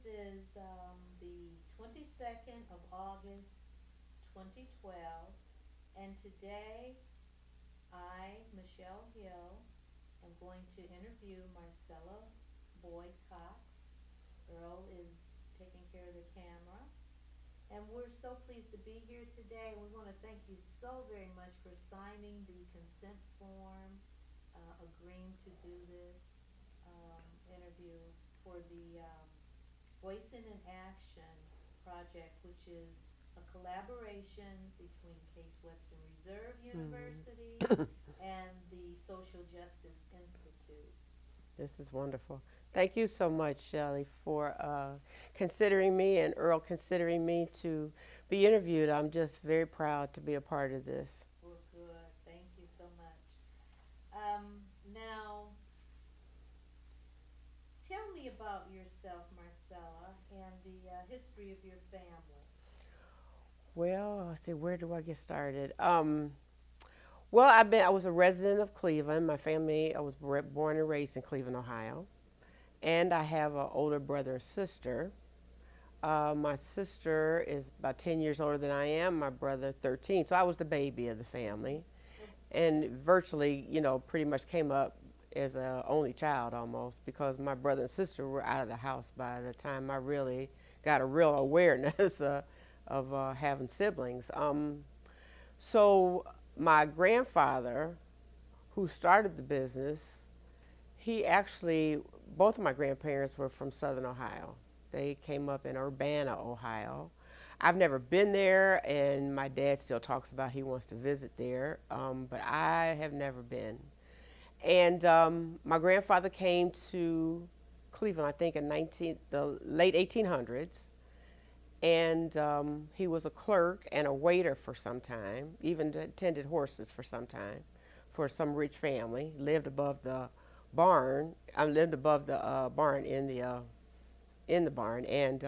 is the 22nd of August, 2012, and today Michele Hill, am going to interview Marcella Boyd-Cox. Earl is taking care of the camera. And we're so pleased to be here today. We want to thank you so very much for signing the consent form, agreeing to do this interview for the Voicing in Action project, which is a collaboration between Case Western Reserve University and the Social Justice Institute. This is wonderful. Thank you so much, Shelley, for considering me and Earl considering me to be interviewed. I'm just very proud to be a part of this. Well, good. Thank you so much. Now, tell me about yourself, Marcella, and the history of your family. Well, let's see, where do I get started? Well, I was a resident of Cleveland. My family, I was born and raised in Cleveland, Ohio, and I have an older brother and sister. My sister is about 10 years older than I am. My brother 13. So I was the baby of the family, and virtually, pretty much came up as a only child almost because my brother and sister were out of the house by the time I really got a real awareness of having siblings. So my grandfather, who started the business, both of my grandparents were from Southern Ohio. They came up in Urbana, Ohio. I've never been there, and my dad still talks about he wants to visit there, but I have never been. And my grandfather came to Cleveland, I think, in the late 1800s. And he was a clerk and a waiter for some time, even tended horses for some time for some rich family, lived above the barn. I lived above the barn in the barn, and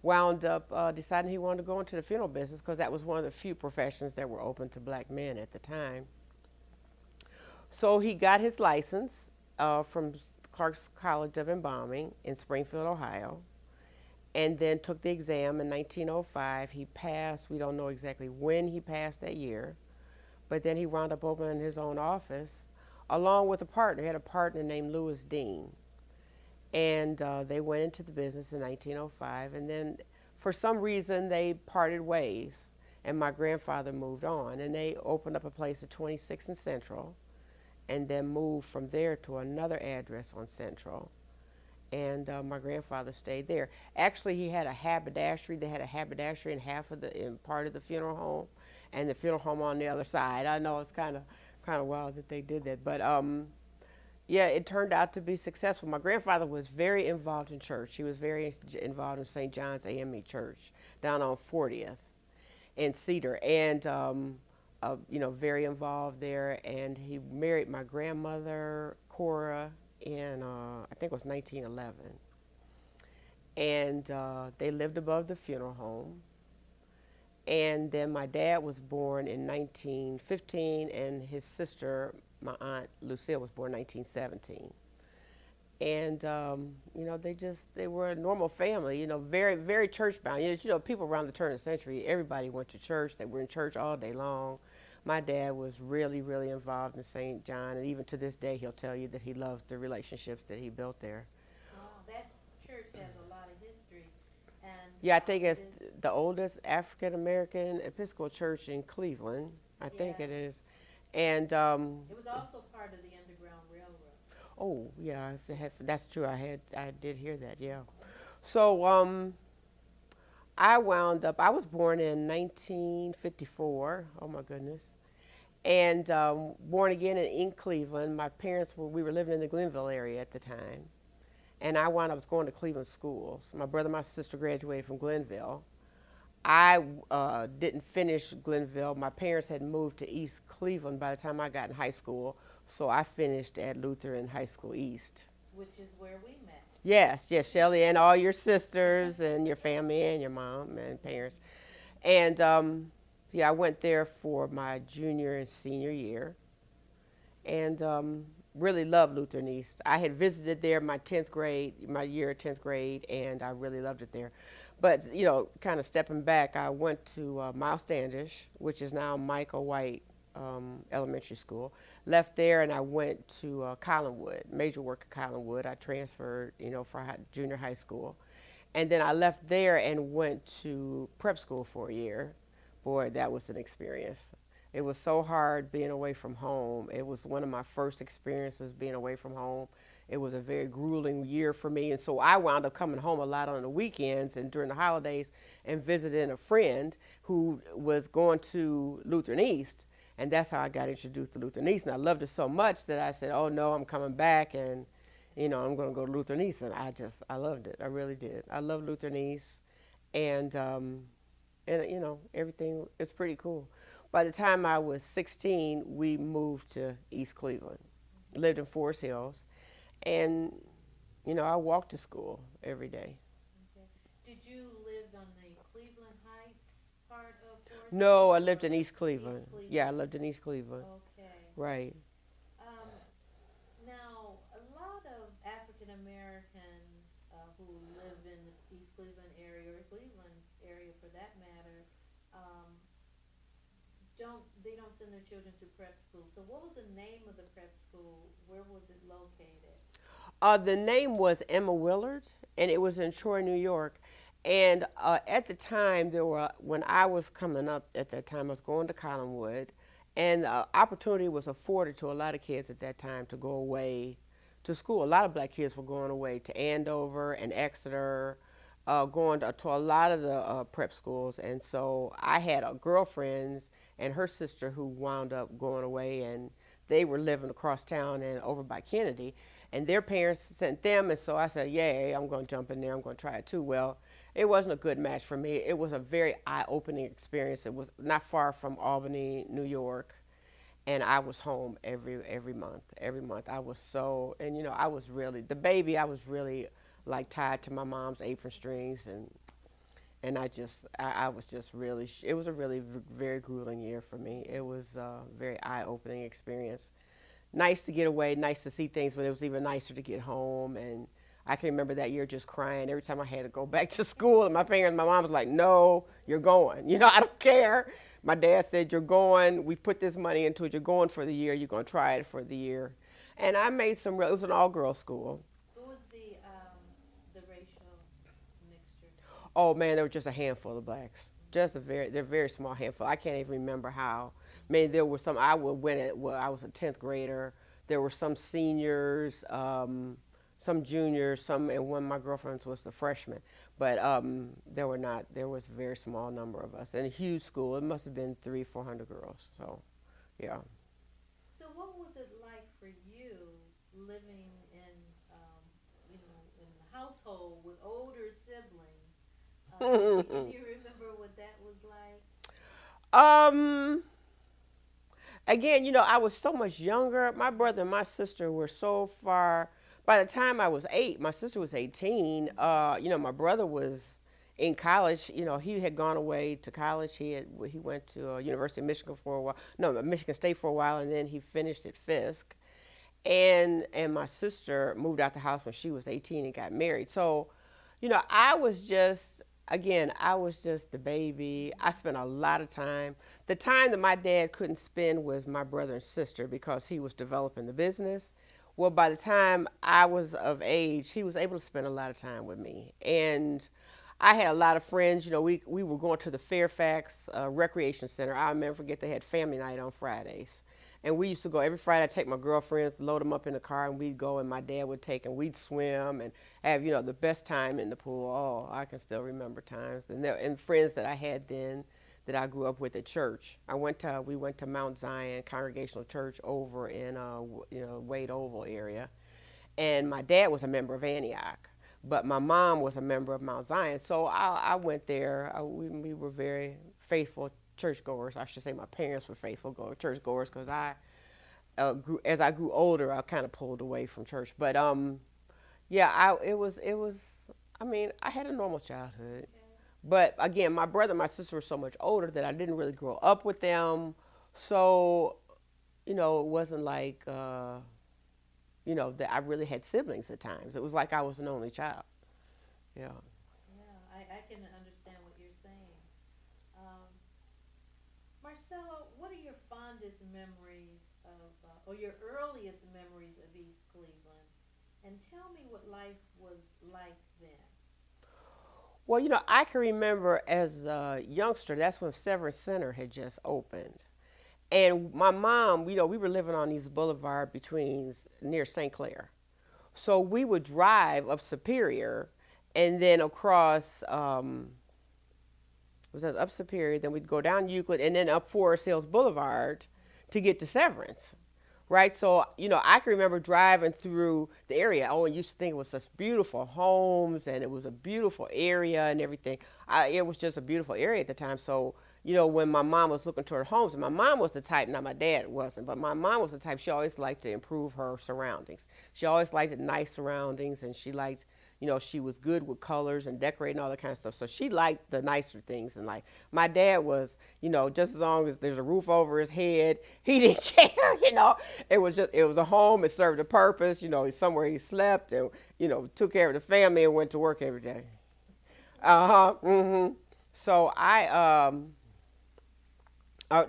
wound up deciding he wanted to go into the funeral business because that was one of the few professions that were open to black men at the time. So he got his license from Clark's College of Embalming in Springfield, Ohio, and then took the exam in 1905. He passed. We don't know exactly when he passed that year, but then he wound up opening his own office along with a partner. He had a partner named Lewis Dean, and they went into the business in 1905, and then for some reason they parted ways, and my grandfather moved on, and they opened up a place at 26th and Central, and then moved from there to another address on Central. And my grandfather stayed there. Actually, he had a haberdashery. They had a haberdashery in part of the funeral home, and the funeral home on the other side. I know it's kind of wild that they did that, but yeah, it turned out to be successful. My grandfather was very involved in church. He was very involved in St. John's AME Church down on 40th in Cedar, and very involved there. And he married my grandmother Cora in I think it was 1911, and they lived above the funeral home. And then my dad was born in 1915, and his sister, my aunt Lucille, was born in 1917. And they were a normal family, very very church bound. People around the turn of the century, everybody went to church. They were in church all day long. My dad was really, really involved in St. John, and even to this day, he'll tell you that he loves the relationships that he built there. Wow, that church has a lot of history. And Yeah, I think it's the oldest African American Episcopal church in Cleveland. I think it is. And it was also part of the Underground Railroad. oh yeah, that's true. I did hear that. Yeah. So I was born in 1954. Oh my goodness. And born again in Cleveland. My parents we were living in the Glenville area at the time. And I was going to Cleveland schools. My brother and my sister graduated from Glenville. I didn't finish Glenville. My parents had moved to East Cleveland by the time I got in high school, so I finished at Lutheran High School East. Which is where we met. Yes, Shelley, and all your sisters and your family and your mom and parents. And yeah, I went there for my junior and senior year. And really loved Lutheran East. I had visited there my 10th grade, my year of 10th grade, and I really loved it there. But, kind of stepping back, I went to Miles Standish, which is now Michael White Elementary School. Left there and I went to Collinwood, major work at Collinwood. I transferred, for junior high school. And then I left there and went to prep school for a year. Boy, that was an experience. It was so hard being away from home. It was one of my first experiences being away from home. It was a very grueling year for me. And so I wound up coming home a lot on the weekends and during the holidays and visiting a friend who was going to Lutheran East. And that's how I got introduced to Lutheran East. And I loved it so much that I said, oh no, I'm coming back and, I'm going to go to Lutheran East. And I loved it. I really did. I love Lutheran East. And, everything is pretty cool. By the time I was 16, we moved to East Cleveland, lived in Forest Hills. And, I walked to school every day. Okay. Did you live on the Cleveland Heights part of Forest No, I Hills, lived or in East Cleveland. East Cleveland? Yeah, I lived in East Cleveland. Okay. Right. Um, Now, a lot of African Americans who live in the East Cleveland area, or Cleveland area for that matter, don't send their children to prep school. So what was the name of the prep school? Where was it located? The name was Emma Willard, and it was in Troy, New York. And at the time, when I was coming up at that time, I was going to Collinwood, and opportunity was afforded to a lot of kids at that time to go away to school. A lot of black kids were going away to Andover and Exeter, going to a lot of the prep schools. And so I had girlfriends and her sister who wound up going away, and they were living across town and over by Kennedy. And their parents sent them, and so I said, yay, I'm going to jump in there, I'm going to try it too. Well, it wasn't a good match for me. It was a very eye-opening experience. It was not far from Albany, New York, and I was home every month. Every month I was so, and I was really, the baby, I was really like tied to my mom's apron strings, and I was just really, it was a really very grueling year for me. It was a very eye-opening experience. Nice to get away, nice to see things, but it was even nicer to get home. And I can remember that year just crying every time I had to go back to school. And my mom was like, no, you're going. I don't care. My dad said, you're going. We put this money into it. You're going for the year. You're going to try it for the year. And I made it was an all-girls school. What was the racial mixture? Oh, man, there were just a handful of blacks. They're a very small handful. I can't even remember how. I mean, there were some, I was a 10th grader. There were some seniors, some juniors, and one of my girlfriends was a freshman. But there was a very small number of us. And a huge school. It must have been 300-400 girls. So, yeah. So what was it like for you living in, in a household with older siblings? Can you remember what that was like? Again, I was so much younger. My brother and my sister were so far. By the time I was 8, my sister was 18. My brother was in college. He had gone away to college. He went to University of Michigan for a while. No, Michigan State for a while, and then he finished at Fisk. And my sister moved out the house when she was 18 and got married. So, I was just the baby. I spent a lot of time. The time that my dad couldn't spend with my brother and sister because he was developing the business. Well, by the time I was of age, he was able to spend a lot of time with me. And I had a lot of friends. We were going to the Fairfax Recreation Center. I'll never forget they had family night on Fridays. And we used to go every Friday. I'd take my girlfriends, load them up in the car, and we'd go, and my dad would take, and we'd swim and have, the best time in the pool. Oh, I can still remember times. And friends that I had then that I grew up with at church. We went to Mount Zion Congregational Church over in, Wade Oval area. And my dad was a member of Antioch, but my mom was a member of Mount Zion. So I went there. We were very faithful churchgoers. I should say my parents were faithful churchgoers because as I grew older, I kind of pulled away from church. But it was. I mean, I had a normal childhood. Okay. But again, my brother and my sister were so much older that I didn't really grow up with them. So, it wasn't like that I really had siblings at times. It was like I was an only child. Yeah. Yeah, I can understand what you're saying. Um, Marcella, what are your fondest memories of, or your earliest memories of East Cleveland? And tell me what life was like then. Well, I can remember as a youngster, that's when Severance Center had just opened. And my mom, we were living on these boulevard between near St. Clair. So we would drive up Superior and then across, was that up Superior, then we'd go down Euclid and then up Forest Hills Boulevard to get to Severance. Right, so I can remember driving through the area. Oh, and you used to think it was such beautiful homes, and it was a beautiful area and everything. It was just a beautiful area at the time. So when my mom was looking toward homes, and my mom was the type. Now my dad wasn't, but my mom was the type. She always liked to improve her surroundings. She always liked nice surroundings, and she liked she was good with colors and decorating all that kind of stuff. So she liked the nicer things. And like my dad was, just as long as there's a roof over his head, he didn't care. It was a home. It served a purpose. Somewhere he slept and took care of the family and went to work every day. So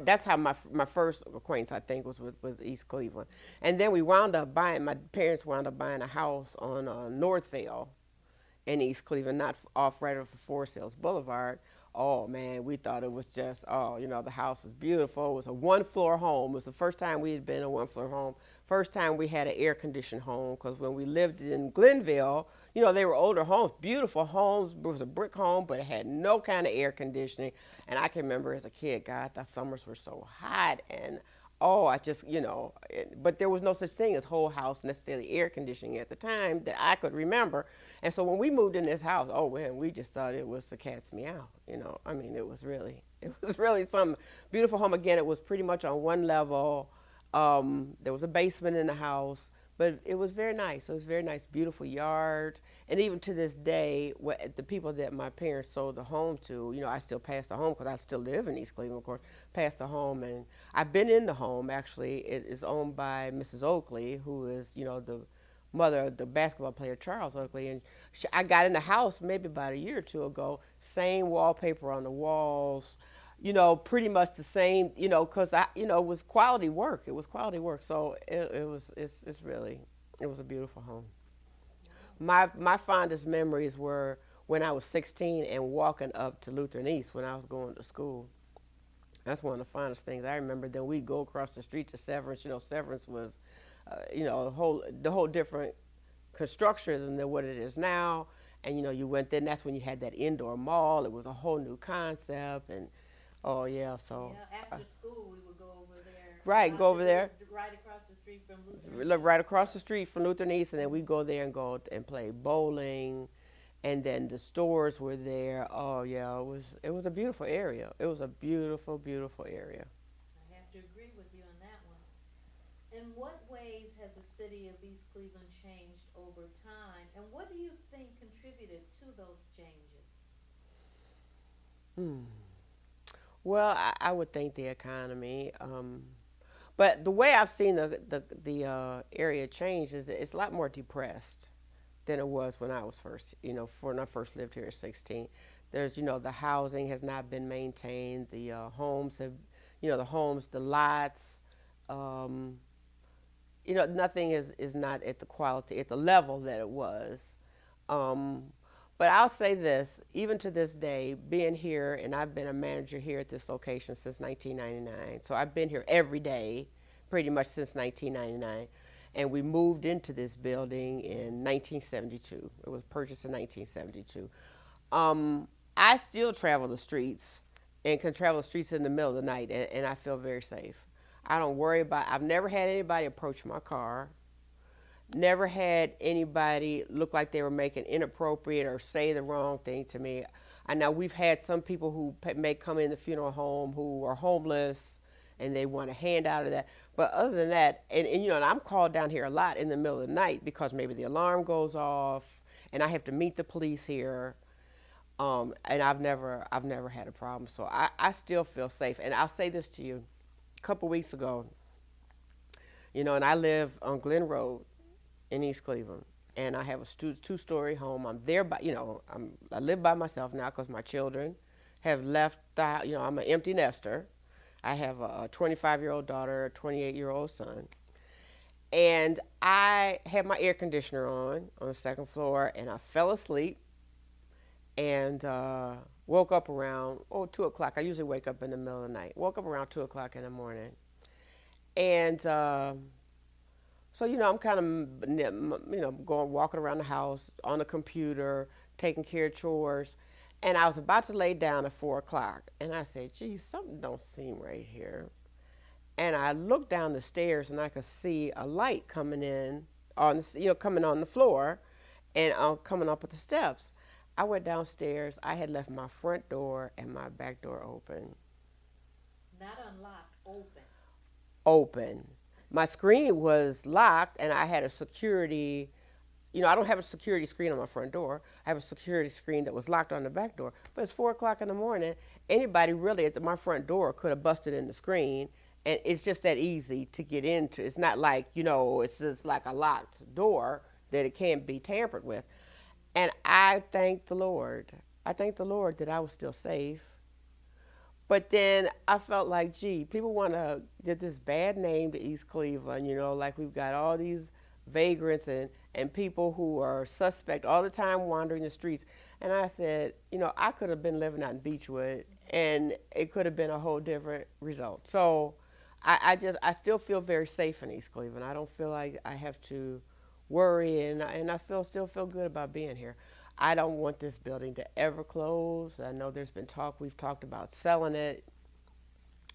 that's how my first acquaintance, I think, was with East Cleveland. And then my parents wound up buying a house on Northvale in East Cleveland, not off right off of Forest Hills Boulevard. Oh man, we thought it was just, the house was beautiful. It was a 1-floor home. It was the first time we had been in a 1-floor home. First time we had an air conditioned home, because when we lived in Glenville, they were older homes, beautiful homes. It was a brick home, but it had no kind of air conditioning. And I can remember as a kid, God, the summers were so hot. And I just, but there was no such thing as whole house necessarily air conditioning at the time that I could remember. And so when we moved in this house, oh man, we just thought it was the cat's meow. I mean, it was really some beautiful home. Again, it was pretty much on one level. There was a basement in the house, but it was very nice. It was very nice, beautiful yard. And even to this day, the people that my parents sold the home to, I still pass the home because I still live in East Cleveland, of course, pass the home. And I've been in the home, actually. It is owned by Mrs. Oakley, who is, the mother of the basketball player Charles Oakley. And I got in the house maybe about a year or two ago, same wallpaper on the walls, pretty much the same, because it was quality work. It was quality work. So it's really, it was a beautiful home. My fondest memories were when I was 16 and walking up to Lutheran East when I was going to school. That's one of the fondest things I remember. Then we'd go across the street to Severance. Severance was, the whole different construction than what it is now. And you went there, and that's when you had that indoor mall. It was a whole new concept, and oh yeah, so. Yeah, after school we would go over there. Right, go over there. Right across the street from Lutheran. Right across the street from Lutheran East, and then we go there and go and play bowling, and then the stores were there. Oh yeah, it was a beautiful area. It was a beautiful, beautiful area. I have to agree with you on that one. In what ways has the city of East Cleveland changed over time, and what do you think contributed to those changes? Well, I would think the economy. But the way I've seen the area change is that it's a lot more depressed than it was when I was first, when I first lived here at 16. There's, the housing has not been maintained. The homes have, the lots, nothing is not at the quality, at the level that it was. But I'll say this, even to this day, being here, and I've been a manager here at this location since 1999. So I've been here every day, pretty much since 1999. And we moved into this building in 1972. It was purchased in 1972. I still travel the streets and can travel the streets in the middle of the night, and I feel very safe. I don't worry I've never had anybody approach my car. Never had anybody look like they were making inappropriate or say the wrong thing to me. I know we've had some people who may come in the funeral home who are homeless and they want a handout of that. But other than that, and I'm called down here a lot in the middle of the night because maybe the alarm goes off and I have to meet the police here. And I've never had a problem. So I still feel safe. And I'll say this to you. A couple weeks ago, and I live on Glen Road. in East Cleveland, and I have a two-story home. I'm there by, I live by myself now because my children have left the I'm an empty nester. I have a 25-year-old daughter, a 28-year-old son, and I had my air conditioner on the second floor, and I fell asleep and woke up around 2 o'clock. I usually wake up in the middle of the night. Woke up around 2 o'clock in the morning, and so I'm kind of going walking around the house on the computer, taking care of chores, and I was about to lay down at 4 o'clock, and I said, "Geez, something don't seem right here." And I looked down the stairs, and I could see a light coming in on coming on the floor, and coming up at the steps. I went downstairs. I had left my front door and my back door open. Not unlocked, open. Open. My screen was locked, and I had a security. I don't have a security screen on my front door. I have a security screen that was locked on the back door. But it's 4 o'clock in the morning. Anybody really at my front door could have busted in the screen, and it's just that easy to get into. It's not like it's just like a locked door that it can't be tampered with. And I thank the Lord. I thank the Lord that I was still safe. But then I felt like, gee, people want to get this bad name to East Cleveland, like we've got all these vagrants and people who are suspect all the time wandering the streets. And I said, I could have been living out in Beechwood, and it could have been a whole different result. So I still feel very safe in East Cleveland. I don't feel like I have to worry, and I still feel good about being here. I don't want this building to ever close. I know we've talked about selling it.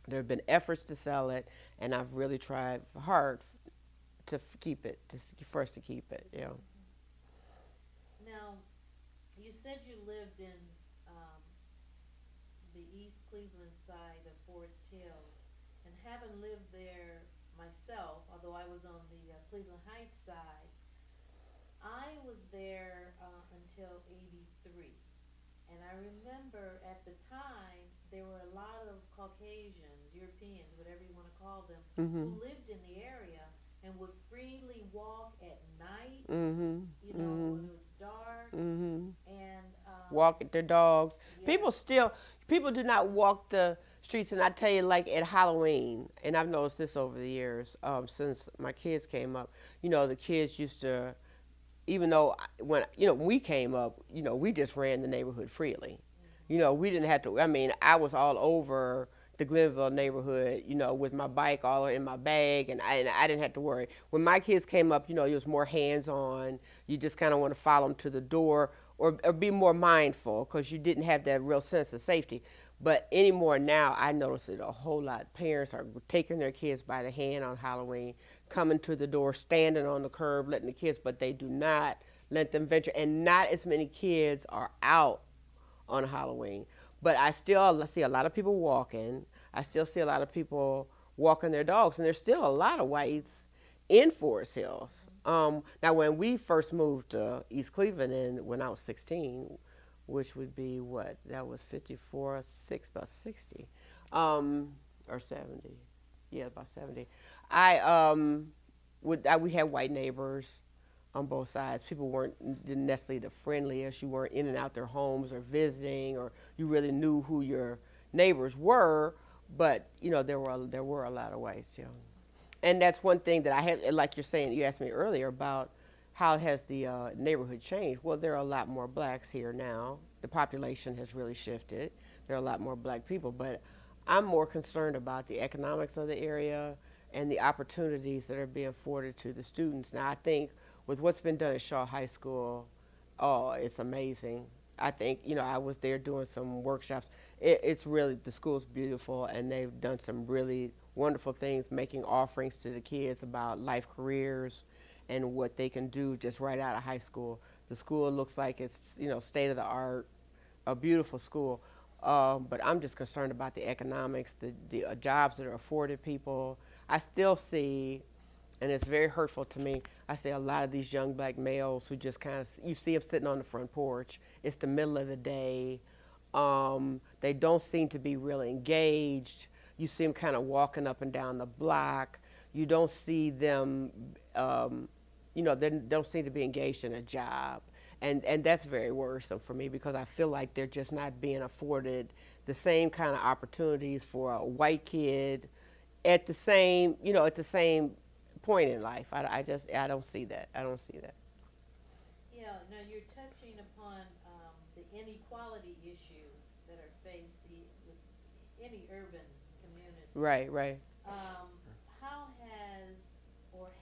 There have been efforts to sell it, and I've really tried hard keep it, for us to keep it, Now, you said you lived in the East Cleveland side of Forest Hills, and having lived there myself, although I was on the Cleveland Heights side, I was there until '83, and I remember at the time there were a lot of Caucasians, Europeans, whatever you want to call them, who lived in the area and would freely walk at night, when it was dark, and walk their dogs. Yeah. People do not walk the streets, and I tell you, like at Halloween, and I've noticed this over the years, since my kids came up. The kids used to, even though when we came up, we just ran the neighborhood freely. We didn't have to. I mean, I was all over the Glenville neighborhood, with my bike all in my bag, and I didn't have to worry. When my kids came up, it was more hands-on. You just kind of want to follow them to the door, or be more mindful, because you didn't have that real sense of safety. But anymore now, I notice it a whole lot. Parents are taking their kids by the hand on Halloween, coming to the door, standing on the curb, letting the kids, but they do not let them venture. And not as many kids are out on Halloween. But I still see a lot of people walking. I still see a lot of people walking their dogs. And there's still a lot of whites in Forest Hills. Now, when we first moved to East Cleveland, when I was 16, which would be what? That was 54, about 60, or 70. Yeah, about 70. We had white neighbors on both sides. People didn't necessarily the friendliest. You weren't in and out their homes or visiting, or you really knew who your neighbors were. But there were a lot of whites, and that's one thing that I had. Like you're saying, you asked me earlier about how has the neighborhood changed. Well, there are a lot more blacks here now. The population has really shifted. There are a lot more black people, but I'm more concerned about the economics of the area and the opportunities that are being afforded to the students. Now, I think with what's been done at Shaw High School, oh, it's amazing. I think, I was there doing some workshops. It's really, the school's beautiful, and they've done some really wonderful things, making offerings to the kids about life careers and what they can do just right out of high school. The school looks like it's, state of the art, a beautiful school. But I'm just concerned about the economics, the jobs that are afforded people. I still see, and it's very hurtful to me, I see a lot of these young black males who just kind of, you see them sitting on the front porch. It's the middle of the day. They don't seem to be really engaged. You see them kind of walking up and down the block. You don't see them they don't seem to be engaged in a job. And that's very worrisome for me because I feel like they're just not being afforded the same kind of opportunities for a white kid at the same, at the same point in life. I don't see that. I don't see that. Yeah, now you're touching upon the inequality issues that are faced with any urban community. Right, right. How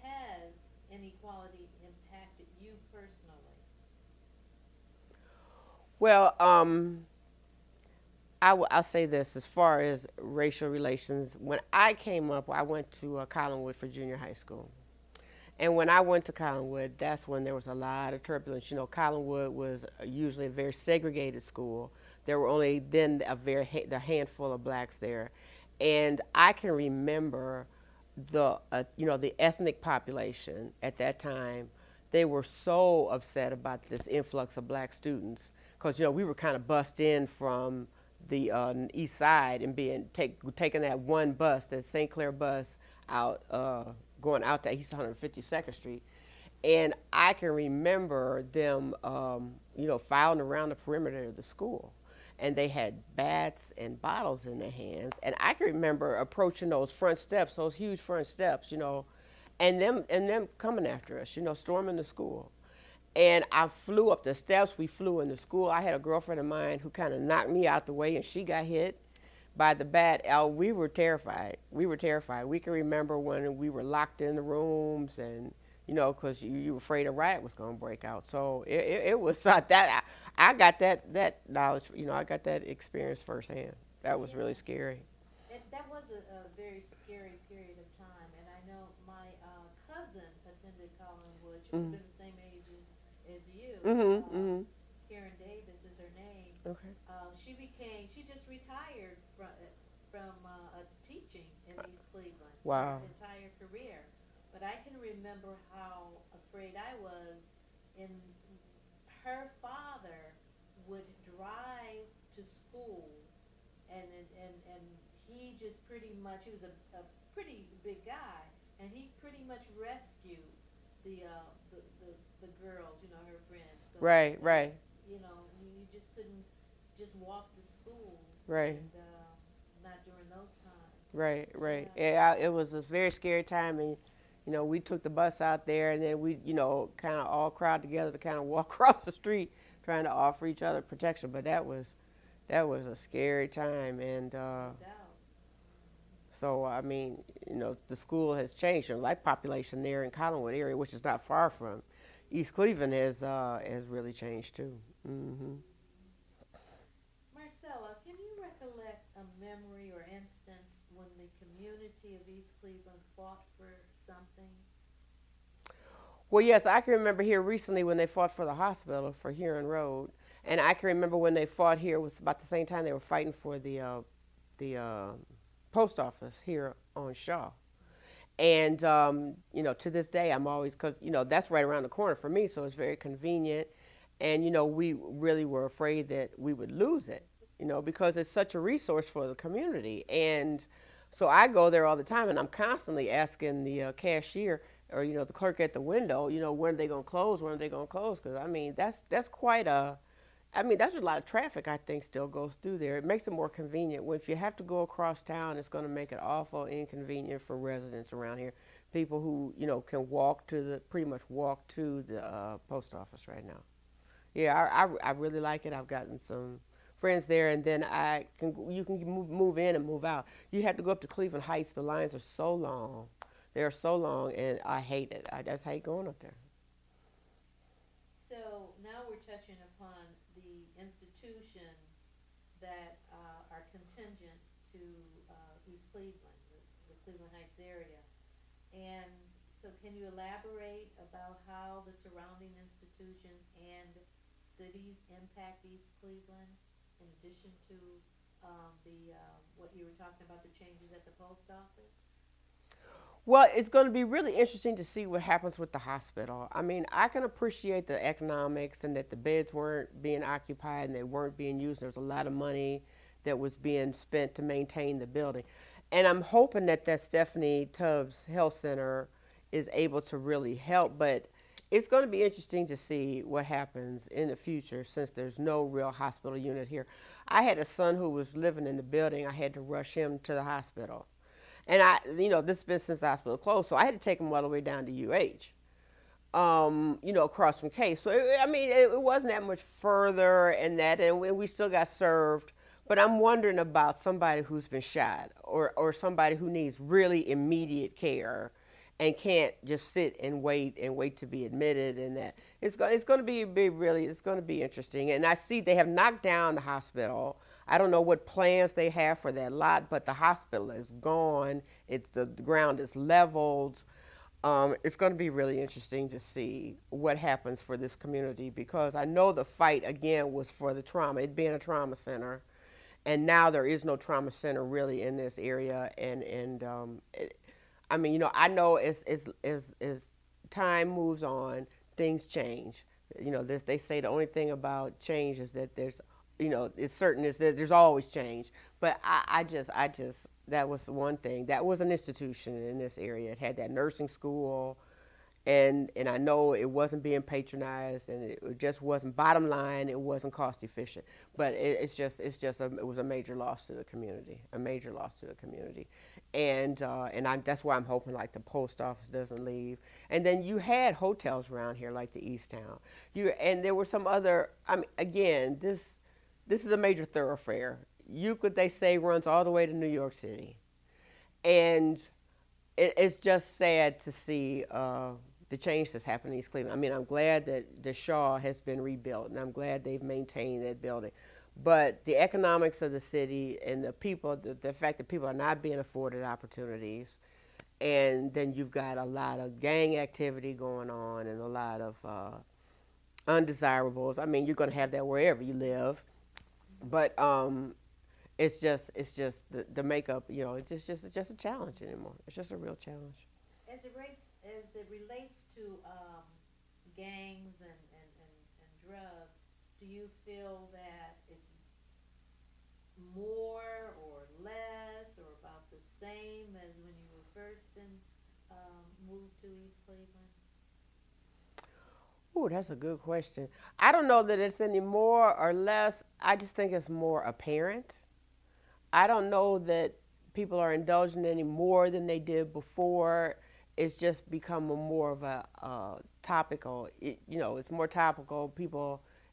has inequality impacted you personally? Well, I'll say this as far as racial relations. When I came up, I went to Collinwood for junior high school. And when I went to Collinwood, that's when there was a lot of turbulence. Collinwood was usually a very segregated school. There were only then the handful of blacks there, and I can remember the ethnic population at that time. They were so upset about this influx of black students because we were kind of bussed in from the east side and taking that one bus, that St. Clair bus, out going out to East 152nd Street. And I can remember them, filing around the perimeter of the school. And they had bats and bottles in their hands. And I can remember approaching those front steps, those huge front steps, and them coming after us, storming the school. And I flew up the steps. We flew into school. I had a girlfriend of mine who kind of knocked me out the way, and she got hit by the bat. We were terrified. We were terrified. We can remember when we were locked in the rooms, and because you were afraid a riot was going to break out. So it was that I got that knowledge. I got that experience firsthand. That was really scary. That was a very scary period of time, and I know my cousin attended Collinwood. She would have been the same age as you. Karen Davis is her name. Okay. She just retired from teaching in East Cleveland. Wow. Her entire career. But I can remember how afraid I was. And her father would drive to school, and he just pretty much, he was a pretty big guy, and he pretty much rescued the girls, her friends. So, Right, right. You just couldn't just walk to school. Right. And, not during those times. Right, right. Yeah. It was a very scary time, and we took the bus out there, and then we, kind of all crowd together to kind of walk across the street, trying to offer each other protection. But that was a scary time, and No doubt. so I mean, the school has changed. The black population there in Collinwood area, which is not far from East Cleveland, has really changed too. Marcella, can you recollect a memory or instance when the community of East Cleveland fought for something? Well, yes, I can remember here recently when they fought for the hospital for Huron Road, and I can remember when they fought here. It was about the same time they were fighting for the post office here on Shaw. And to this day, I'm always, because that's right around the corner for me, so it's very convenient. And we really were afraid that we would lose it, because it's such a resource for the community. And so I go there all the time, and I'm constantly asking the cashier or the clerk at the window, when are they going to close? When are they going to close? Because I mean that's quite a, that's a lot of traffic I think still goes through there. It makes it more convenient. If you have to go across town, it's going to make it awful inconvenient for residents around here. People who can pretty much walk to the post office right now. Yeah, I really like it. I've gotten some friends there, and then you can move in and move out. You have to go up to Cleveland Heights. The lines are so long. They're so long, and I hate it. I just hate going up there. So now we're touching upon the institutions that are contingent to East Cleveland, the Cleveland Heights area. And so can you elaborate about how the surrounding institutions and cities impact East Cleveland, in addition to what you were talking about, the changes at the post office? Well, it's going to be really interesting to see what happens with the hospital. I mean, I can appreciate the economics and that the beds weren't being occupied and they weren't being used. There was a lot of money that was being spent to maintain the building. And I'm hoping that Stephanie Tubbs Health Center is able to really help. But, it's going to be interesting to see what happens in the future since there's no real hospital unit here. I had a son who was living in the building. I had to rush him to the hospital. And this has been since the hospital closed, so I had to take him all the way down to UH, across from K. So, it wasn't that much further and we still got served. But I'm wondering about somebody who's been shot or somebody who needs really immediate care and can't just sit and wait to be admitted and that it's going to it's going to be interesting. And I see they have knocked down the hospital. I don't know what plans they have for that lot, but the hospital is gone. The ground is leveled. It's going to be really interesting to see what happens for this community because I know the fight again was for the trauma, it being a trauma center, and now there is no trauma center really in this area. I know as time moves on, things change. They say the only thing about change is that it's certain is that there's always change. But I just that was one thing. That was an institution in this area. It had that nursing school, and I know it wasn't being patronized, and it just wasn't. Bottom line, it wasn't cost efficient. But it was a major loss to the community, a major loss to the community, that's why I'm hoping like the post office doesn't leave. And then you had hotels around here like the East Town. And there were some other. Again, this is a major thoroughfare. Euclid, they say, runs all the way to New York City, and it's just sad to see the change that's happened in East Cleveland. I'm glad that the Shaw has been rebuilt, and I'm glad they've maintained that building. But the economics of the city and the people, the fact that people are not being afforded opportunities, and then you've got a lot of gang activity going on and a lot of undesirables. You're going to have that wherever you live, but it's just the makeup. It's just a challenge anymore. It's just a real challenge. As it relates to gangs and drugs, do you feel that it's more or less or about the same as when you were first moved to East Cleveland? Oh, that's a good question. I don't know that it's any more or less. I just think it's more apparent. I don't know that people are indulging any more than they did before. It's just become a more of a topical. It's more topical.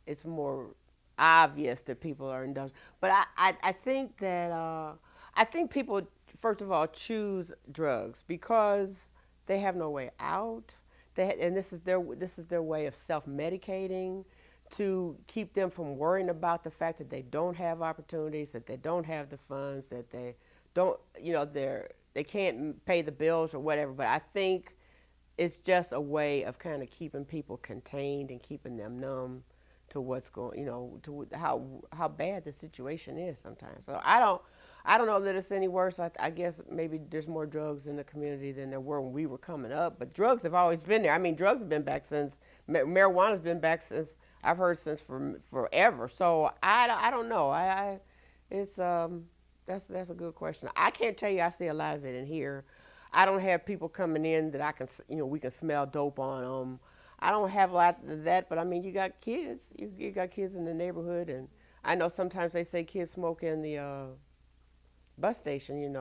It's more obvious that people are indulging. But I think that I think people first of all choose drugs because they have no way out. And this is their way of self-medicating to keep them from worrying about the fact that they don't have opportunities, that they don't have the funds, that they don't, they can't pay the bills or whatever. But I think it's just a way of kind of keeping people contained and keeping them numb to what's going, to how bad the situation is sometimes. So I don't know that it's any worse. I guess maybe there's more drugs in the community than there were when we were coming up. But drugs have always been there. Drugs have been back since marijuana's been back since I've heard since forever. So I don't know. It's that's a good question. I can't tell you I see a lot of it in here. I don't have people coming in that I can we can smell dope on them. I don't have a lot of that, but you got kids. You got kids in the neighborhood, and I know sometimes they say kids smoke in the bus station,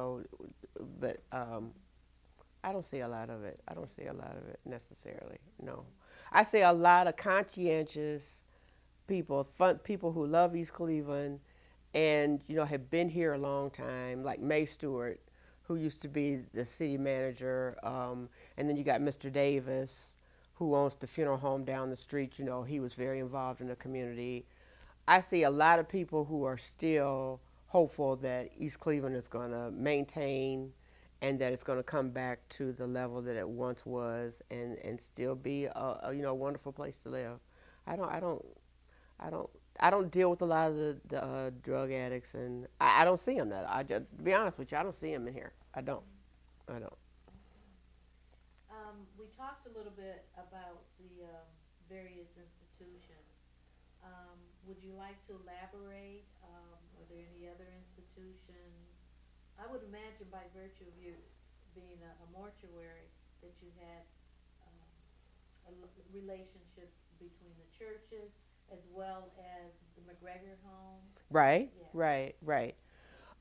but I don't see a lot of it. I don't see a lot of it necessarily. No, I see a lot of conscientious people, fun people who love East Cleveland, and have been here a long time, like May Stewart, who used to be the city manager, and then you got Mr. Davis, who owns the funeral home down the street. He was very involved in the community. I see a lot of people who are still hopeful that East Cleveland is going to maintain and that it's going to come back to the level that it once was and still be a wonderful place to live. I don't I don't I don't I don't deal with a lot of the drug addicts, and I don't see them. To be honest with you, I don't see them in here. I don't. We talked a little bit about the various institutions. Would you like to elaborate? Are there any other institutions? I would imagine by virtue of you being a mortuary that you had relationships between the churches as well as the McGregor home. Right, Yes. right, right.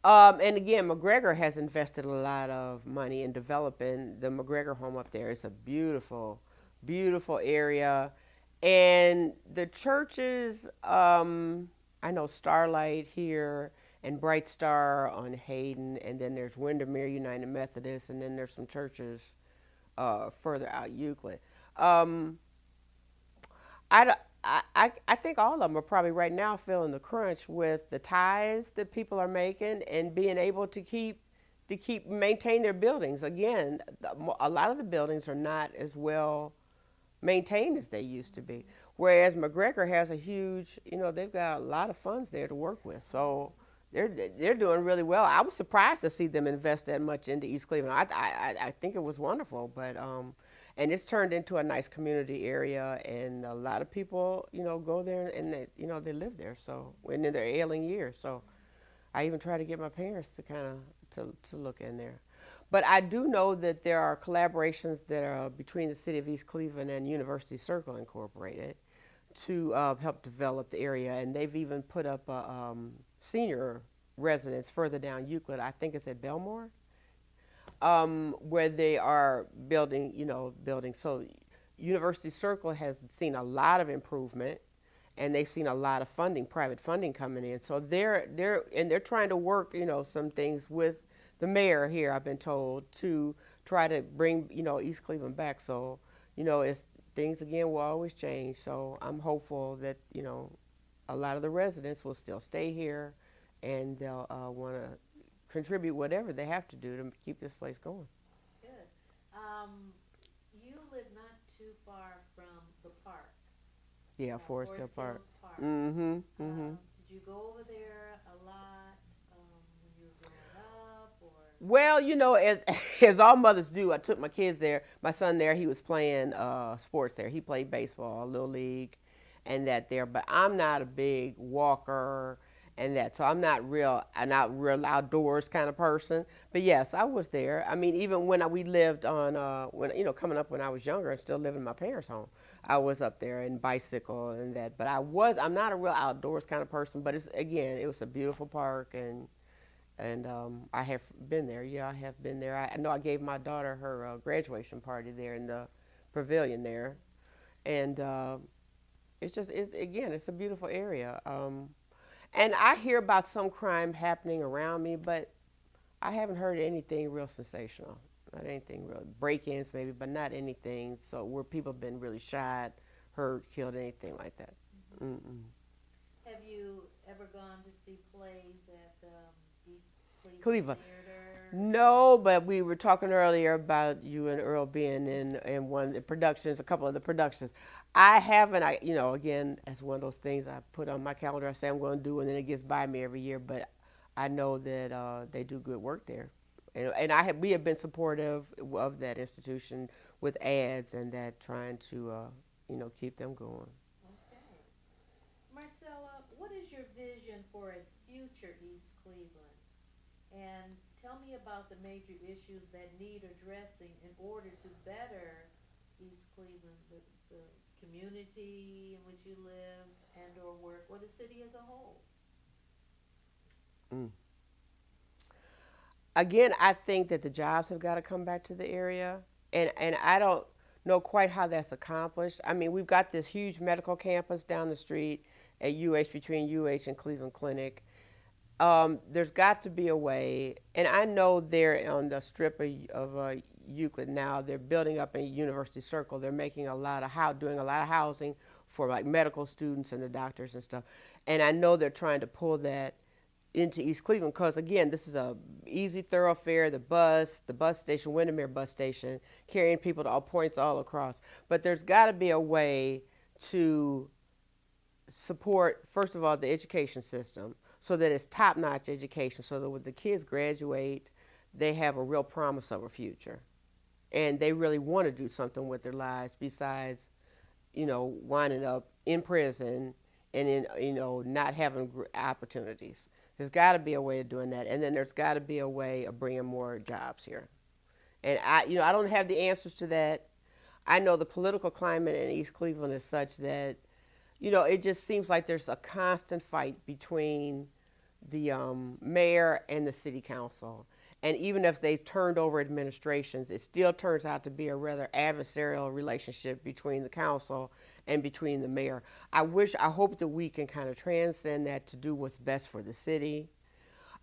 And again, McGregor has invested a lot of money in developing the McGregor home up there. It's a beautiful, beautiful area. And the churches, I know Starlight here and Bright Star on Hayden, and then there's Windermere United Methodist, and then there's some churches further out Euclid. Um, I think all of them are probably right now feeling the crunch with the ties that people are making and being able to keep maintain their buildings. Again, a lot of the buildings are not as well maintained as they used to be. Whereas McGregor has a huge, they've got a lot of funds there to work with. So they're doing really well. I was surprised to see them invest that much into East Cleveland. I think it was wonderful, but and it's turned into a nice community area, and a lot of people, go there and they live there. So in their ailing years. So I even try to get my parents to kind of to look in there. But I do know that there are collaborations that are between the City of East Cleveland and University Circle Incorporated to help develop the area, and they've even put up a senior residence further down Euclid. I think it's at Belmore, where they are building, building. So University Circle has seen a lot of improvement, and they've seen a lot of funding, private funding coming in. So they're trying to work, some things with the mayor here, I've been told, to try to bring, East Cleveland back. So, it's things again will always change. So I'm hopeful that, a lot of the residents will still stay here, and they'll want to contribute whatever they have to do to keep this place going. Good. You live not too far from the park. Yeah, Forest Hill Park. Hills Park. Mm-hmm. Mm-hmm. Did you go over there a lot when you were growing up, or? Well, as as all mothers do, I took my kids there. My son there, he was playing sports there. He played baseball, little league, and that there. But I'm not a big walker and that, so I'm not real outdoors kind of person. But yes, I was there. I mean, even when we lived on when coming up when I was younger and still living in my parents' home, I was up there and bicycle and that. But I'm not a real outdoors kind of person. But it was a beautiful park, and I have been there. Yeah, I have been there. I know I gave my daughter her graduation party there in the pavilion there, and it's a beautiful area. And I hear about some crime happening around me, but I haven't heard anything real sensational. Not anything real break-ins maybe, but not anything so where people have been really shot, hurt, killed, anything like that. Mm-mm. Have you ever gone to see plays at East Cleveland. Theater? No, but we were talking earlier about you and Earl being in one of the productions, a couple of the productions. I haven't, again, as one of those things I put on my calendar, I say I'm going to do, and then it gets by me every year, but I know that they do good work there. And we have been supportive of that institution with ads and that, trying to, keep them going. Okay. Marcella, what is your vision for a future East Cleveland? And tell me about the major issues that need addressing in order to better East Cleveland, the community in which you live and or work, or the city as a whole. Mm. Again, I think that the jobs have got to come back to the area, and I don't know quite how that's accomplished. I mean, we've got this huge medical campus down the street at UH, between UH and Cleveland Clinic. There's got to be a way, and I know they're on the strip of Euclid now. They're building up in University Circle. They're making doing a lot of housing for like medical students and the doctors and stuff. And I know they're trying to pull that into East Cleveland because, again, this is a easy thoroughfare. The bus station, Windermere bus station, carrying people to all points all across. But there's got to be a way to support, first of all, the education system, so that it's top-notch education, so that when the kids graduate, they have a real promise of a future. And they really want to do something with their lives besides, winding up in prison and not having opportunities. There's got to be a way of doing that. And then there's got to be a way of bringing more jobs here. And I don't have the answers to that. I know the political climate in East Cleveland is such that, it just seems like there's a constant fight between the mayor and the city council. And even if they've turned over administrations, it still turns out to be a rather adversarial relationship between the council and between the mayor. I hope that we can kind of transcend that to do what's best for the city.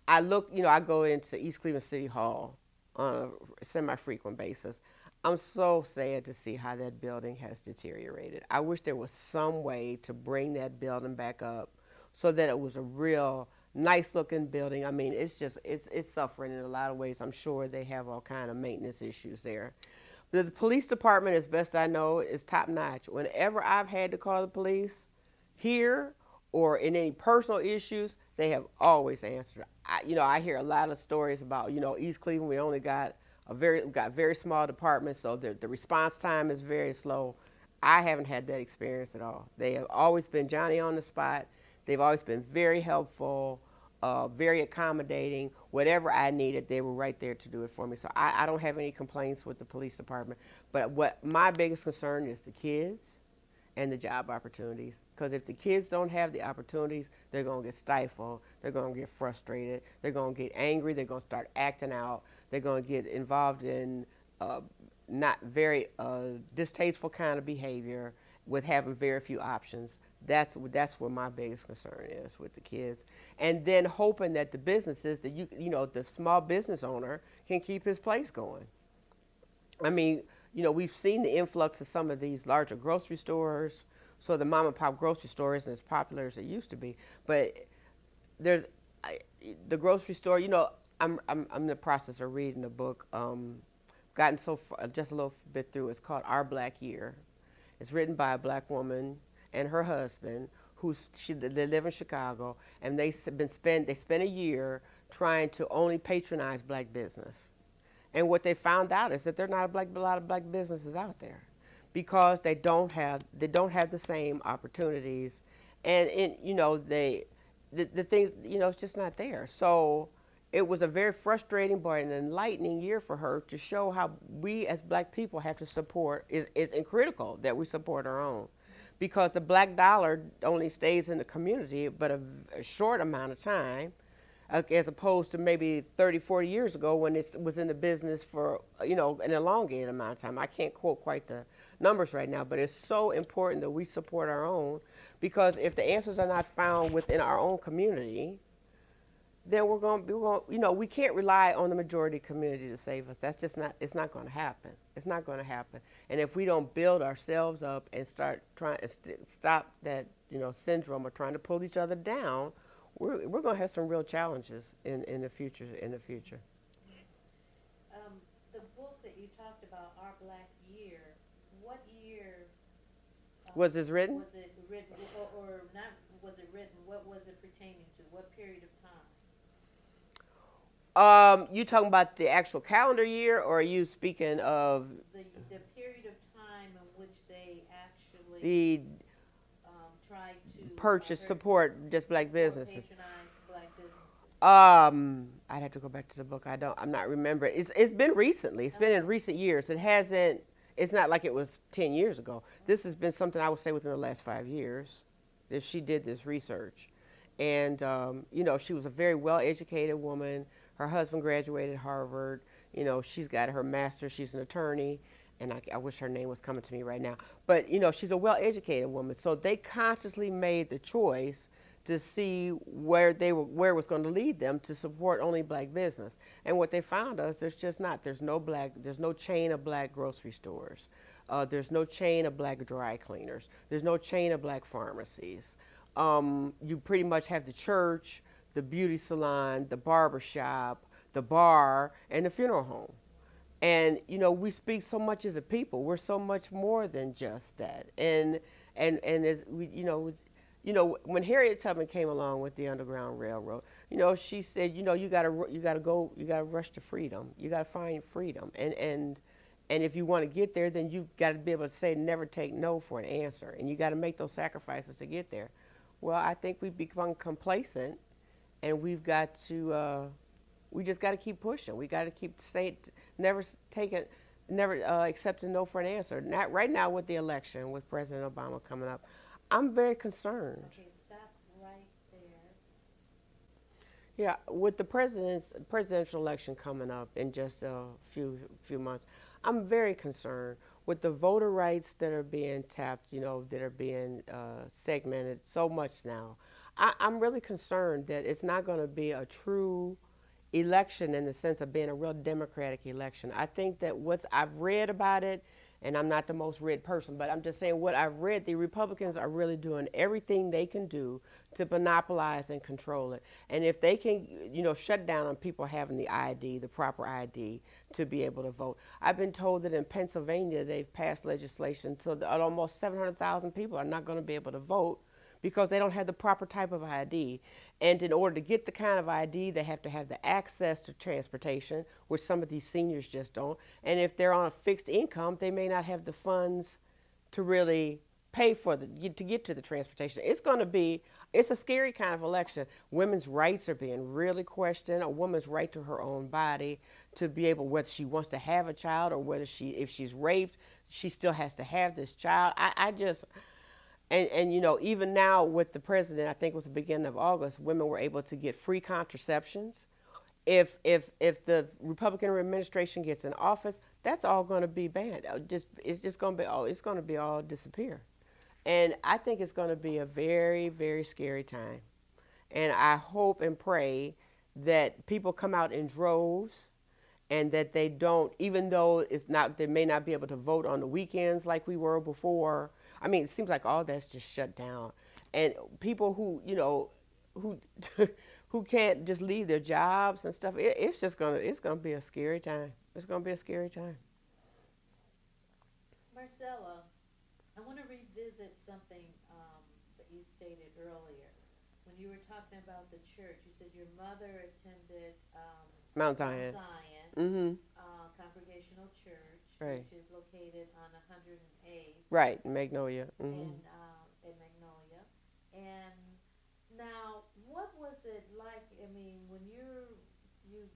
I go into East Cleveland City Hall on a semi-frequent basis. I'm so sad to see how that building has deteriorated. I wish there was some way to bring that building back up so that it was a real nice looking building. I mean, it's suffering in a lot of ways. I'm sure they have all kind of maintenance issues there. The police department, as best I know, is top notch. Whenever I've had to call the police here or in any personal issues, they have always answered. I hear a lot of stories about, East Cleveland. We only got very small departments, so the response time is very slow. I haven't had that experience at all. They have always been Johnny on the spot. They've always been very helpful, very accommodating. Whatever I needed, they were right there to do it for me. So I don't have any complaints with the police department. But what my biggest concern is the kids and the job opportunities. Because if the kids don't have the opportunities, they're going to get stifled. They're going to get frustrated. They're going to get angry. They're going to start acting out. They're going to get involved in not very distasteful kind of behavior with having very few options. That's where my biggest concern is with the kids. And then hoping that the businesses, that the small business owner can keep his place going. I mean, we've seen the influx of some of these larger grocery stores. So the mom and pop grocery store isn't as popular as it used to be. But there's the grocery store. I'm in the process of reading a book. Gotten so far, just a little bit through. It's called Our Black Year. It's written by a black woman and her husband, they live in Chicago, and they spent a year trying to only patronize black business. And what they found out is that there are not a lot of black businesses out there, because they don't have the same opportunities, and the things, it's just not there. So it was a very frustrating but an enlightening year for her to show how we as black people have to support. It's critical that we support our own, because the black dollar only stays in the community but a short amount of time, as opposed to maybe 30, 40 years ago when it was in the business for, an elongated amount of time. I can't quote quite the numbers right now, but it's so important that we support our own, because if the answers are not found within our own community, then we can't rely on the majority community to save us. That's just not, it's not going to happen. It's not going to happen. And if we don't build ourselves up and start trying to stop that, syndrome of trying to pull each other down, we're going to have some real challenges in the future. The book that you talked about, Our Black Year, what year was this written? Was it written, or not? Was it written? What was it pertaining to? What period of time? You talking about the actual calendar year, or are you speaking of the period of time in which they actually tried to support just black businesses? Patronize black businesses. I'd have to go back to the book. I'm not remembering. It's been recently. It's been in recent years. It hasn't. It's not like it was 10 years ago. This has been something I would say within the last 5 years that she did this research, and she was a very well-educated woman. Her husband graduated Harvard. She's got her master's. She's an attorney, and I wish her name was coming to me right now. But, she's a well-educated woman. So they consciously made the choice to see where it was going to lead them to support only black business. And what they found is there's no chain of black grocery stores. There's no chain of black dry cleaners. There's no chain of black pharmacies. You pretty much have the church, the beauty salon, the barber shop, the bar, and the funeral home. And we speak so much as a people. We're so much more than just that. And as we, when Harriet Tubman came along with the Underground Railroad, she said, you gotta rush to freedom. You gotta find freedom. And if you want to get there, then you got to be able to say never take no for an answer, and you got to make those sacrifices to get there. Well, I think we've become complacent. And we just got to keep pushing. We got to keep saying, never take it. never accepted no for an answer. Not right now with the election, with President Obama coming up. I'm very concerned. Okay, stop right there. Yeah, with the presidential election coming up in just a few months, I'm very concerned with the voter rights that are being tapped. That are being segmented so much now. I'm really concerned that it's not going to be a true election in the sense of being a real democratic election. I think that what I've read about it, and I'm not the most read person, but I'm just saying what I've read, the Republicans are really doing everything they can do to monopolize and control it. And if they can, shut down on people having the ID, the proper ID, to be able to vote. I've been told that in Pennsylvania they've passed legislation so that almost 700,000 people are not going to be able to vote because they don't have the proper type of ID. And in order to get the kind of ID, they have to have the access to transportation, which some of these seniors just don't. And if they're on a fixed income, they may not have the funds to really pay for to get to the transportation. It's a scary kind of election. Women's rights are being really questioned. A woman's right to her own body, to be able, whether she wants to have a child or whether if she's raped, she still has to have this child. I just, and even now with the president, I think it was the beginning of August, women were able to get free contraceptions. If the Republican administration gets in office, that's all going to be banned. It's just going to be all, it's going to be all disappear. And I think it's going to be a very, very scary time. And I hope and pray that people come out in droves and that they don't, even though they may not be able to vote on the weekends like we were before. I mean, it seems like all that's just shut down. And people who who can't just leave their jobs and stuff, it's gonna be a scary time. It's gonna be a scary time. Marcella, I want to revisit something that you stated earlier. When you were talking about the church, you said your mother attended Mount Zion. Mm-hmm. Congregational Church, Right. which is located on 108th. Right, Magnolia. Mm-hmm. In Magnolia. And now, what was it like? I mean, when you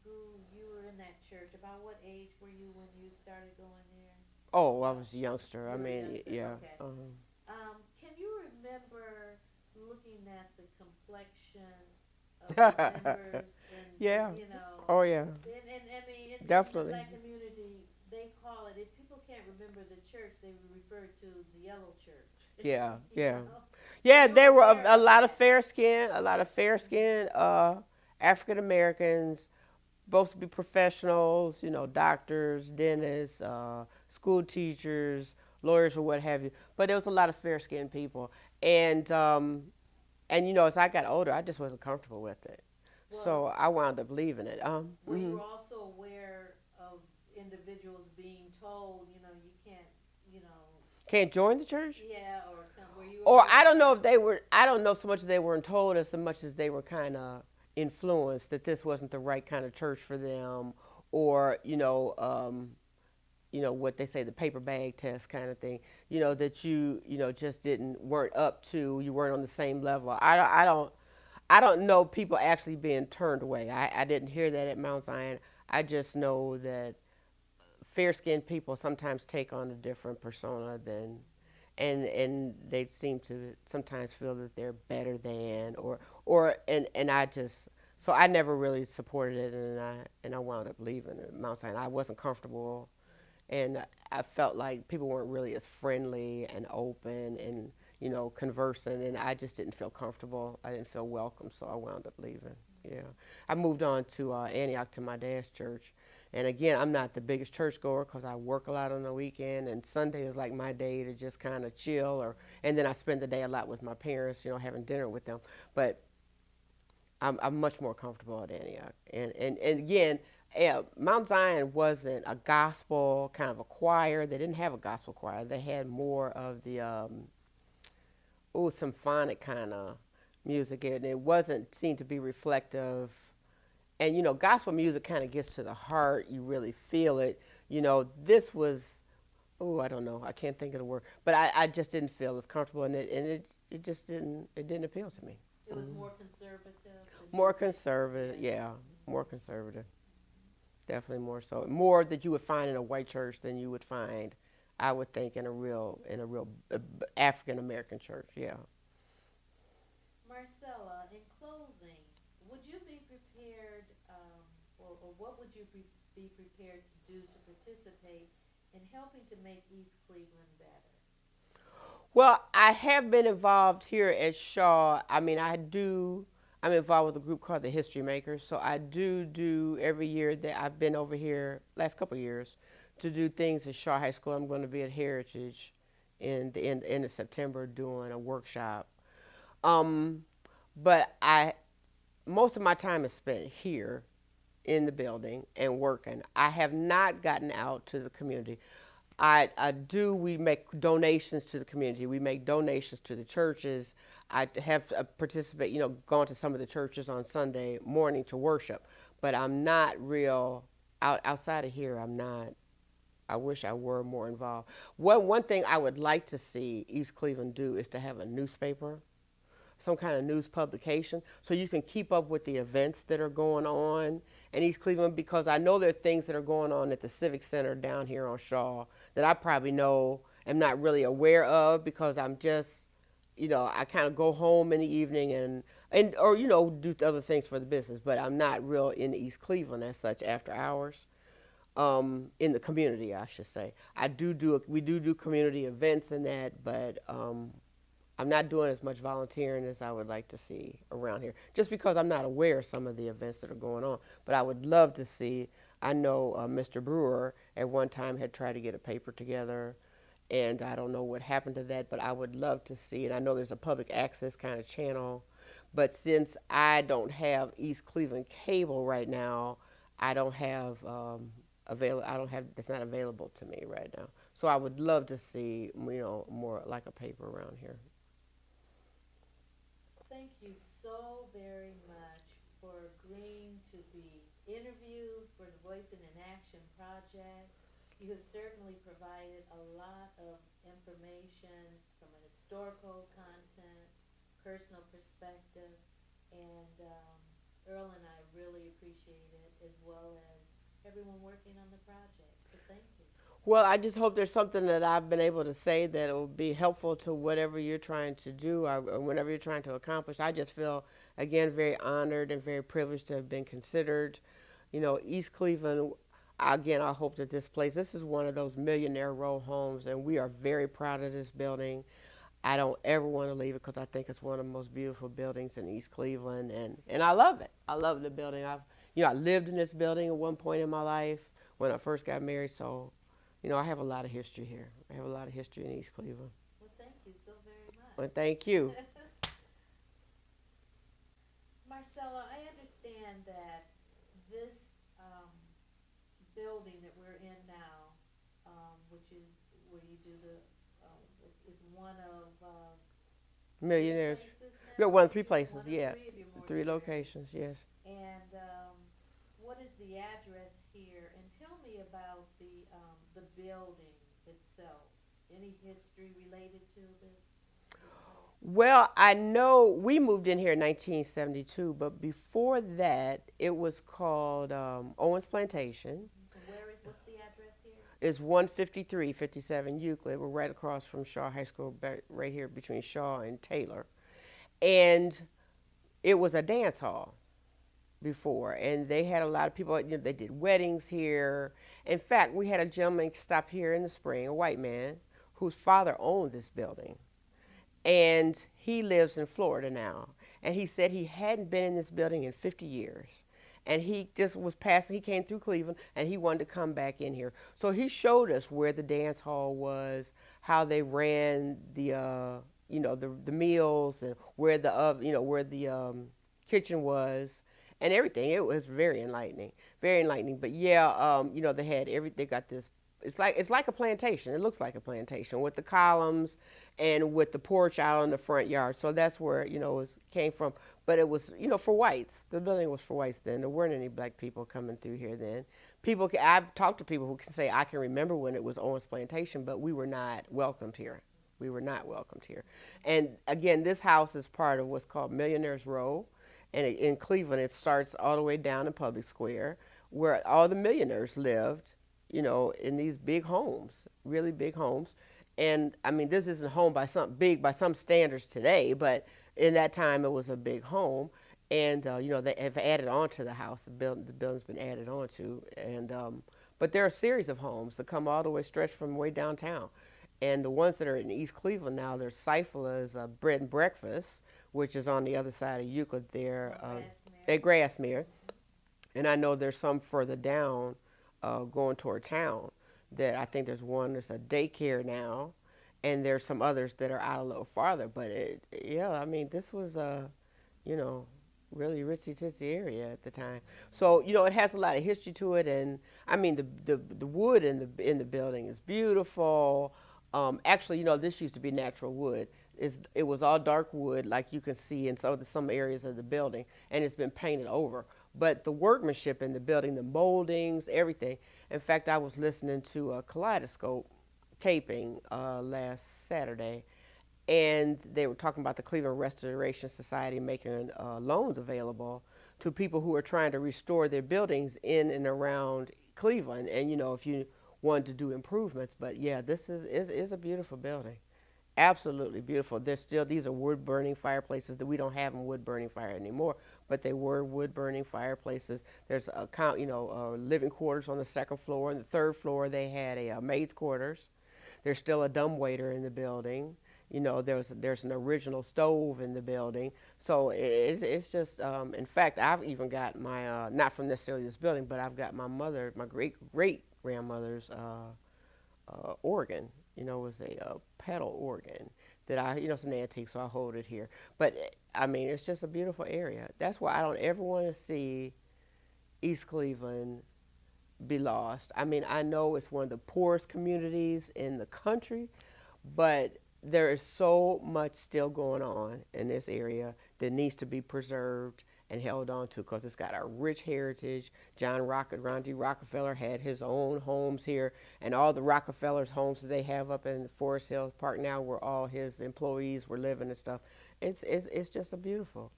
grew, you were in that church. About what age were you when you started going there? Oh, I was a youngster. You I were a mean, youngster, yeah. okay. Can you remember looking at the complexion of the members and, Yeah. you know, Oh, yeah. and I mean, in Definitely. the black community, they call it, if people can't remember the church, they refer to the yellow church. Yeah, You yeah. know? Yeah, You there were aware a of lot of that? fair skinned African Americans, supposed to be professionals, doctors, dentists, school teachers, lawyers, or what have you. But there was a lot of fair skinned people. And as I got older, I just wasn't comfortable with it. Well, So I wound up leaving it. were Mhm. you also aware of individuals being told, you can't, you know, Can't join the church? yeah, or were you Or aware I don't of know that? if they were, I don't know so much they weren't told as so much as they were kind of influenced that this wasn't the right kind of church for them, or what they say, the paper bag test kind of thing, that just weren't up to, you weren't on the same level. I don't know people actually being turned away. I didn't hear that at Mount Zion. I just know that fair skinned people sometimes take on a different persona than, and they seem to sometimes feel that they're better than, and I just, so I never really supported it, and I wound up leaving Mount Sinai. I wasn't comfortable, and I felt like people weren't really as friendly and open and conversing, and I just didn't feel comfortable. I didn't feel welcome, so I wound up leaving. Yeah, I moved on to Antioch, to my dad's church. And again, I'm not the biggest churchgoer because I work a lot on the weekend, and Sunday is like my day to just kind of chill, and then I spend the day a lot with my parents, having dinner with them. But I'm much more comfortable at Antioch. And again, Mount Zion wasn't a gospel kind of a choir. They didn't have a gospel choir. They had more of the symphonic kind of music, and it wasn't seemed to be reflective. And gospel music kind of gets to the heart. You really feel it. This was, I don't know. I can't think of the word, but I just didn't feel as comfortable in it, and it just didn't appeal to me. It was more conservative. The More music. conservative, Yeah. yeah, more conservative. definitely more so. More that you would find in a white church than you would find, I would think, in a real African American church. Yeah. Marcella, in closing, would you be prepared, or what would you be prepared to do to participate in helping to make East Cleveland better? Well, I have been involved here at Shaw. I mean, I do. I'm involved with a group called the History Makers. So I do every year that I've been over here, last couple of years, to do things at Shaw High School. I'm going to be at Heritage in the end of September doing a workshop. Um, but I most of my time is spent here in the building and working. I have not gotten out to the community. I do. We make donations to the community. We make donations to the churches. I have participate, gone to some of the churches on Sunday morning to worship. But I'm not real outside of here. I'm not. I wish I were more involved. One thing I would like to see East Cleveland do is to have a newspaper, some kind of news publication, so you can keep up with the events that are going on in East Cleveland, because I know there are things that are going on at the Civic Center down here on Shaw that I probably know am not really aware of, because I'm just, I kind of go home in the evening and or do other things for the business, but I'm not real in East Cleveland as such after hours. In the community, I should say. We do community events and that, but I'm not doing as much volunteering as I would like to see around here, just because I'm not aware of some of the events that are going on. But I would love to see. I know Mr. Brewer at one time had tried to get a paper together, and I don't know what happened to that, but I would love to see. And I know there's a public access kind of channel, but since I don't have East Cleveland cable right now, I don't have I don't have. It's not available to me right now. So I would love to see, more like a paper around here. Thank you so very much for agreeing to be interviewed for the Voicing in Action project. You have certainly provided a lot of information from an historical content, personal perspective, and Earl and I really appreciate it, as well as everyone working on the project. So thank you. Well, I just hope there's something that I've been able to say that will be helpful to whatever you're trying to do, or whatever you're trying to accomplish. I just feel, again, very honored and very privileged to have been considered. East Cleveland, again, I hope that this is one of those millionaire row homes, and we are very proud of this building. I don't ever want to leave it, because I think it's one of the most beautiful buildings in East Cleveland, and I love it. I love the building. I lived in this building at one point in my life when I first got married, so I have a lot of history here. I have a lot of history in East Cleveland. Well, thank you so very much. Well, thank you. Marcella, I understand that this building that we're in now, which is where you do it's one of Millionaires. places Yeah, now? one of three places. One of Yeah, three of your three mortuaries. locations. Yes. And what is the address here? And tell me about the building itself. Any history related to this place? Well, I know we moved in here in 1972, but before that, it was called Owens Plantation. And what's the address here? It's 15357 Euclid. We're right across from Shaw High School, right here between Shaw and Taylor. And it was a dance hall before, and they had a lot of people. They did weddings here. In fact, we had a gentleman stop here in the spring, a white man, whose father owned this building, and he lives in Florida now. And he said he hadn't been in this building in 50 years. And he just was passing, he came through Cleveland, and he wanted to come back in here. So he showed us where the dance hall was, how they ran the meals, and where the kitchen was, and everything. It was very enlightening, very enlightening. But yeah, they got this. It's like a plantation. It looks like a plantation with the columns and with the porch out on the front yard. So that's where it came from. But it was for whites. The building was for whites then. There weren't any black people coming through here then. I've talked to people who can say I can remember when it was Owens Plantation, but we were not welcomed here. We were not welcomed here. And again, this house is part of what's called Millionaires Row. And in Cleveland, it starts all the way down in Public Square, where all the millionaires lived, in these big homes, really big homes. And I mean, this isn't a home by some big by some standards today, but in that time it was a big home. And they have added on to the house. The building's been added on to, and but there are a series of homes that come all the way stretched from way downtown. And the ones that are in East Cleveland now, there's Cyphala's Bread and Breakfast, which is on the other side of Euclid there, at Grassmere. And I know there's some further down, going toward town. That I think there's a daycare now, and there's some others that are out a little farther. But yeah, I mean, this was you know, really ritzy titsy area at the time. So it has a lot of history to it, and I mean the wood in the building is beautiful. Actually, this used to be natural wood. It was all dark wood, like you can see in some areas of the building, and it's been painted over. But the workmanship in the building, the moldings, everything. In fact, I was listening to a Kaleidoscope taping last Saturday, and they were talking about the Cleveland Restoration Society making loans available to people who are trying to restore their buildings in and around Cleveland. And if you wanted to do improvements, but yeah, this is a beautiful building, absolutely beautiful. These are wood burning fireplaces that we don't have in wood burning fire anymore, but they were wood burning fireplaces. There's living quarters on the second floor, and the third floor they had a maid's quarters. There's still a dumbwaiter in the building. There's an original stove in the building. So it's just, in fact, I've even got my, not from necessarily this building, but I've got my great great grandmother's organ. It was a pedal organ that it's an antique, so I hold it here. But I mean, it's just a beautiful area. That's why I don't ever want to see East Cleveland be lost. I mean, I know it's one of the poorest communities in the country, but there is so much still going on in this area that needs to be preserved and held on to, because it's got a rich heritage. Ron D. Rockefeller had his own homes here, and all the Rockefellers' homes that they have up in Forest Hills Park now, where all his employees were living and stuff. It's just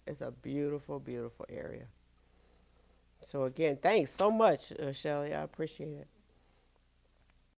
it's a beautiful area. So again, thanks so much, Shelley. I appreciate it.